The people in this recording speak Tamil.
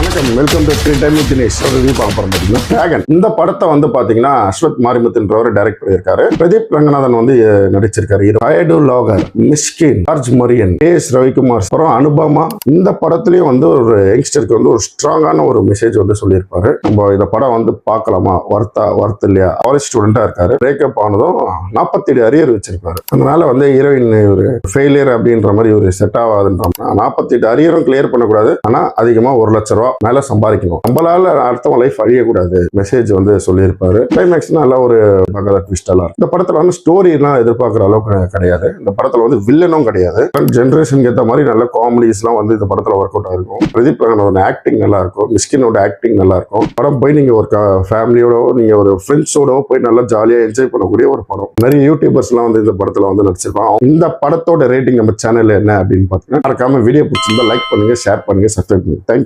வணக்கம், welcome to free time with Dinesh. Review பார்க்க போறோம். பார்த்தீங்கன்னா டிராகன் இந்த படத்தை வந்து பாத்தீங்கன்னா அஸ்வத் மாரிமுத்துன்றவர் டைரக்ட் பண்ணியிருக்காரு. பிரதீப் ரங்கநாதன் வந்து நடிச்சிருக்காரு. வயடு லாகர், மிஸ்கின், ஜார்ஜ் மரியன், எஸ் ரவிக்குமார், அப்புறம் அனுபமா. இந்த படத்துலயும் வந்து ஒரு யங்ஸ்டருக்கு வந்து ஒரு ஸ்ட்ராங்கான ஒரு மெசேஜ் வந்து சொல்லியிருப்பாரு. நம்ம இந்த படம் வந்து பார்க்கலாமா, வர்த்த இல்லையா. காலேஜ் ஸ்டூடெண்டா இருக்காரு. பிரேக்கப் ஆனதும் 47 அரியர் வச்சிருப்பாரு. அதனால வந்து ஹீரோயின் ஒரு ஃபெயிலியர் அப்படின்ற மாதிரி ஒரு செட் ஆகாதுன்ற 48 அரியரும் கிளியர் பண்ணக்கூடாது. ஆனா அதிகமா 1 லட்சம் ரூபாய் மேல சம்பாதிக்கணும். நம்மளால அடுத்தவங்க லைஃப் அழியக்கூடாது மெசேஜ் வந்து சொல்லியிருப்பாரு. கிளைமேக்ஸ் நல்ல ஒரு ட்விஸ்ட் எல்லாம். இந்த படத்துல வந்து ஸ்டோரி எல்லாம் எதிர்பார்க்கிற அளவுக்கு கிடையாது. இந்த படத்துல வந்து வில்லனும் கிடையாது. ஜெனரேஷனுக்கு ஏற்ற மாதிரி நல்ல காமெடிஸ் எல்லாம் வந்து இந்த படத்துல ஒர்க் அவுட் ஆயிருக்கும். பிரதீப் ரங்கநாதன் ஆக்டிங் நல்லா இருக்கும். மிஸ்கினோட ஆக்டிங் நல்லா இருக்கும். படம் போய் நீங்க ஒரு ஃபேமிலியோட, நீங்க ஒரு ஃப்ரெண்ட்ஸோட போய் நல்லா ஜாலியா என்ஜாய் பண்ணக்கூடிய ஒரு படம். நிறைய யூடியூபர்ஸ் எல்லாம் வந்து இந்த படத்துல வந்து நடிச்சிருப்பாங்க. இந்த படத்தோட ரேட்டிங் நம்ம சேனல்ல என்ன அப்படின்னு பாத்தீங்கன்னா, மறக்காம வீடியோ பிடிச்சிருந்தா லைக் பண்ணுங்க, ஷேர் பண்ணுங்க, சப்ஸ்கிரைப் பண்ணுங்க. தேங்க்யூ.